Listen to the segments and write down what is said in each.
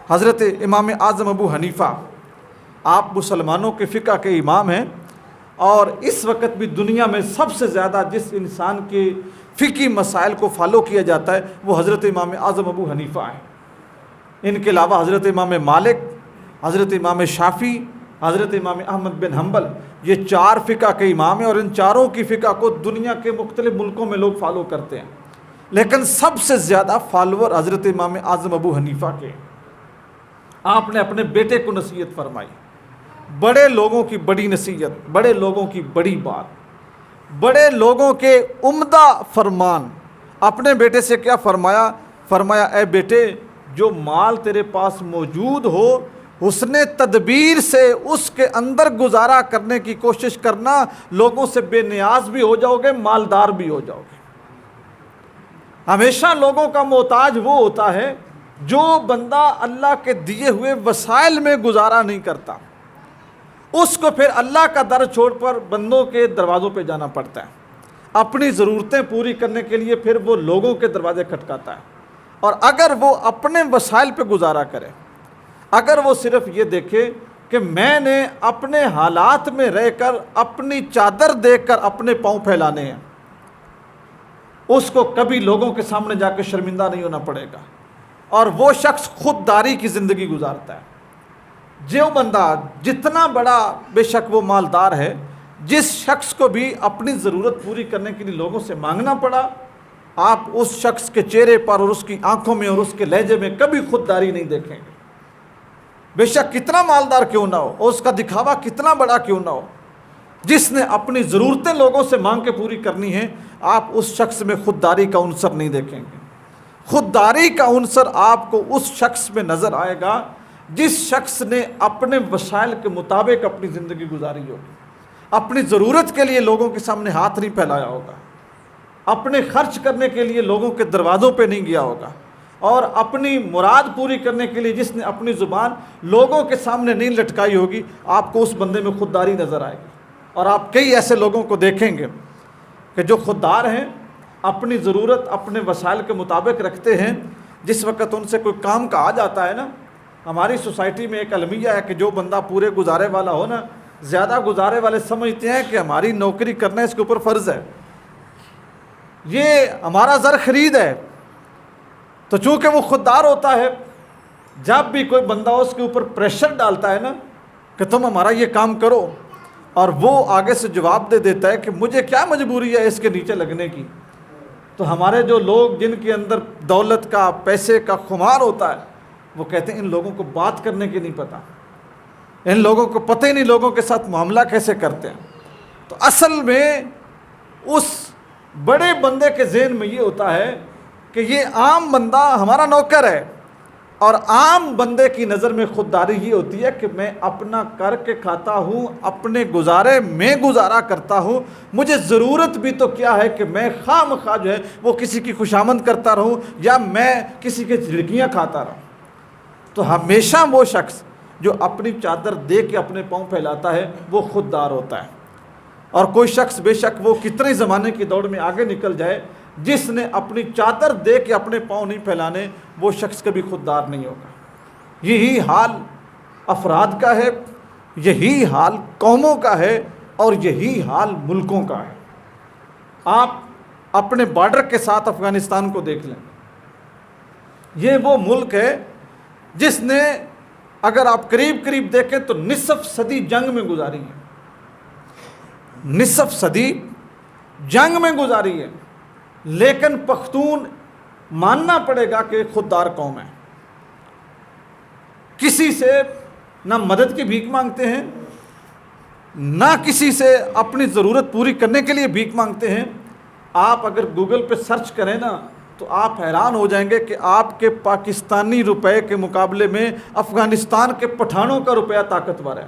حضرت امام اعظم ابو حنیفہ، آپ مسلمانوں کے فقہ کے امام ہیں، اور اس وقت بھی دنیا میں سب سے زیادہ جس انسان کے فقہی مسائل کو فالو کیا جاتا ہے وہ حضرت امام اعظم ابو حنیفہ ہیں۔ ان کے علاوہ حضرت امام مالک، حضرت امام شافعی، حضرت امام احمد بن حنبل، یہ 4 فقہ کے امام ہیں، اور ان چاروں کی فقہ کو دنیا کے مختلف ملکوں میں لوگ فالو کرتے ہیں، لیکن سب سے زیادہ فالوور حضرت امام اعظم ابو حنیفہ کے۔ آپ نے اپنے بیٹے کو نصیحت فرمائی، بڑے لوگوں کی بڑی نصیحت، بڑے لوگوں کی بڑی بات، بڑے لوگوں کے عمدہ فرمان۔ اپنے بیٹے سے کیا فرمایا؟ فرمایا اے بیٹے، جو مال تیرے پاس موجود ہو حسن تدبیر سے اس کے اندر گزارا کرنے کی کوشش کرنا، لوگوں سے بے نیاز بھی ہو جاؤ گے، مالدار بھی ہو جاؤ گے۔ ہمیشہ لوگوں کا محتاج وہ ہوتا ہے جو بندہ اللہ کے دیے ہوئے وسائل میں گزارا نہیں کرتا، اس کو پھر اللہ کا در چھوڑ پر بندوں کے دروازوں پہ جانا پڑتا ہے، اپنی ضرورتیں پوری کرنے کے لیے پھر وہ لوگوں کے دروازے کھٹکاتا ہے۔ اور اگر وہ اپنے وسائل پہ گزارا کرے، اگر وہ صرف یہ دیکھے کہ میں نے اپنے حالات میں رہ کر اپنی چادر دیکھ کر اپنے پاؤں پھیلانے ہیں، اس کو کبھی لوگوں کے سامنے جا کے شرمندہ نہیں ہونا پڑے گا، اور وہ شخص خودداری کی زندگی گزارتا ہے۔ جو بندہ جتنا بڑا بے شک وہ مالدار ہے، جس شخص کو بھی اپنی ضرورت پوری کرنے کے لیے لوگوں سے مانگنا پڑا، آپ اس شخص کے چہرے پر اور اس کی آنکھوں میں اور اس کے لہجے میں کبھی خودداری نہیں دیکھیں گے، بے شک کتنا مالدار کیوں نہ ہو اور اس کا دکھاوا کتنا بڑا کیوں نہ ہو۔ جس نے اپنی ضرورتیں لوگوں سے مانگ کے پوری کرنی ہیں، آپ اس شخص میں خودداری کا عنصر نہیں دیکھیں گے۔ خودداری کا عنصر آپ کو اس شخص میں نظر آئے گا جس شخص نے اپنے وسائل کے مطابق اپنی زندگی گزاری ہوگی، اپنی ضرورت کے لیے لوگوں کے سامنے ہاتھ نہیں پھیلایا ہوگا، اپنے خرچ کرنے کے لیے لوگوں کے دروازوں پہ نہیں گیا ہوگا، اور اپنی مراد پوری کرنے کے لیے جس نے اپنی زبان لوگوں کے سامنے نہیں لٹکائی ہوگی، آپ کو اس بندے میں خودداری نظر آئے گی۔ اور آپ کئی ایسے لوگوں کو دیکھیں گے کہ جو خوددار ہیں، اپنی ضرورت اپنے وسائل کے مطابق رکھتے ہیں، جس وقت ان سے کوئی کام کا آ جاتا ہے نا، ہماری سوسائٹی میں ایک المیہ ہے کہ جو بندہ پورے گزارے والا ہو نا، زیادہ گزارے والے سمجھتے ہیں کہ ہماری نوکری کرنا اس کے اوپر فرض ہے، یہ ہمارا زر خرید ہے۔ تو چونکہ وہ خوددار ہوتا ہے، جب بھی کوئی بندہ اس کے اوپر پریشر ڈالتا ہے نا کہ تم ہمارا یہ کام کرو، اور وہ آگے سے جواب دے دیتا ہے کہ مجھے کیا مجبوری ہے اس کے نیچے لگنے کی، تو ہمارے جو لوگ جن کے اندر دولت کا پیسے کا خمار ہوتا ہے، وہ کہتے ہیں ان لوگوں کو بات کرنے کی نہیں پتہ، ان لوگوں کو پتہ ہی نہیں لوگوں کے ساتھ معاملہ کیسے کرتے ہیں۔ تو اصل میں اس بڑے بندے کے ذہن میں یہ ہوتا ہے کہ یہ عام بندہ ہمارا نوکر ہے، اور عام بندے کی نظر میں خودداری یہ ہوتی ہے کہ میں اپنا کر کے کھاتا ہوں، اپنے گزارے میں گزارا کرتا ہوں، مجھے ضرورت بھی تو کیا ہے کہ میں خواہ مخواہ جو ہے وہ کسی کی خوشامد کرتا رہوں یا میں کسی کے جھڑکیاں کھاتا رہوں۔ تو ہمیشہ وہ شخص جو اپنی چادر دے کے اپنے پاؤں پھیلاتا ہے وہ خوددار ہوتا ہے، اور کوئی شخص بے شک وہ کتنے زمانے کی دوڑ میں آگے نکل جائے، جس نے اپنی چادر دے کے اپنے پاؤں نہیں پھیلانے، وہ شخص کبھی خوددار نہیں ہوگا۔ یہی حال افراد کا ہے، یہی حال قوموں کا ہے، اور یہی حال ملکوں کا ہے۔ آپ اپنے بارڈر کے ساتھ افغانستان کو دیکھ لیں، یہ وہ ملک ہے جس نے اگر آپ قریب قریب دیکھیں تو نصف صدی جنگ میں گزاری ہے، نصف صدی جنگ میں گزاری ہے، لیکن پختون ماننا پڑے گا کہ خوددار قوم ہے۔ کسی سے نہ مدد کی بھیک مانگتے ہیں، نہ کسی سے اپنی ضرورت پوری کرنے کے لیے بھیک مانگتے ہیں۔ آپ اگر گوگل پہ سرچ کریں نا تو آپ حیران ہو جائیں گے کہ آپ کے پاکستانی روپے کے مقابلے میں افغانستان کے پٹھانوں کا روپیہ طاقتور ہے۔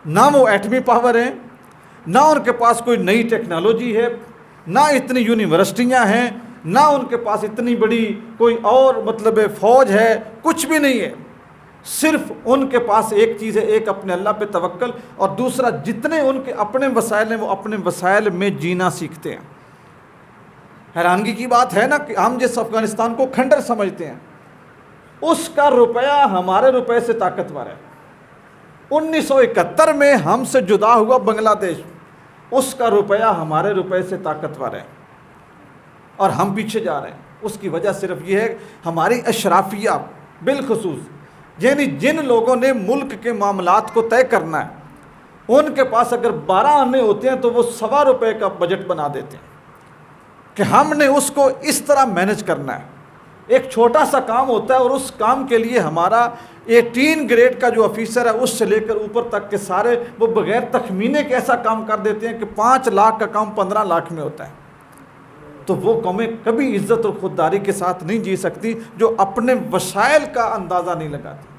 نہ وہ ایٹمی پاور ہیں، نہ ان کے پاس کوئی نئی ٹیکنالوجی ہے، نہ اتنی یونیورسٹیاں ہیں، نہ ان کے پاس اتنی بڑی کوئی اور فوج ہے، کچھ بھی نہیں ہے۔ صرف ان کے پاس ایک چیز ہے، ایک اپنے اللہ پہ توکل، اور دوسرا جتنے ان کے اپنے وسائل ہیں وہ اپنے وسائل میں جینا سیکھتے ہیں۔ حیرانگی کی بات ہے نا کہ ہم جس افغانستان کو کھنڈر سمجھتے ہیں، اس کا روپیہ ہمارے روپے سے طاقتور ہے۔ 1971 میں ہم سے جدا ہوا بنگلہ دیش، اس کا روپیہ ہمارے روپے سے طاقتور ہے اور ہم پیچھے جا رہے ہیں۔ اس کی وجہ صرف یہ ہے ہماری اشرافیہ، بالخصوص یعنی جن لوگوں نے ملک کے معاملات کو طے کرنا ہے، ان کے پاس اگر 12 آنے ہوتے ہیں تو وہ ₹1.25 کا بجٹ بنا دیتے ہیں کہ ہم نے اس کو اس طرح مینج کرنا ہے۔ ایک چھوٹا سا کام ہوتا ہے اور اس کام کے لیے ہمارا 18 گریڈ کا جو آفیسر ہے اس سے لے کر اوپر تک کے سارے وہ بغیر تخمینے کے ایسا کام کر دیتے ہیں کہ 5 لاکھ کا کام 15 لاکھ میں ہوتا ہے۔ تو وہ قومیں کبھی عزت اور خودداری کے ساتھ نہیں جی سکتی جو اپنے وسائل کا اندازہ نہیں لگاتی۔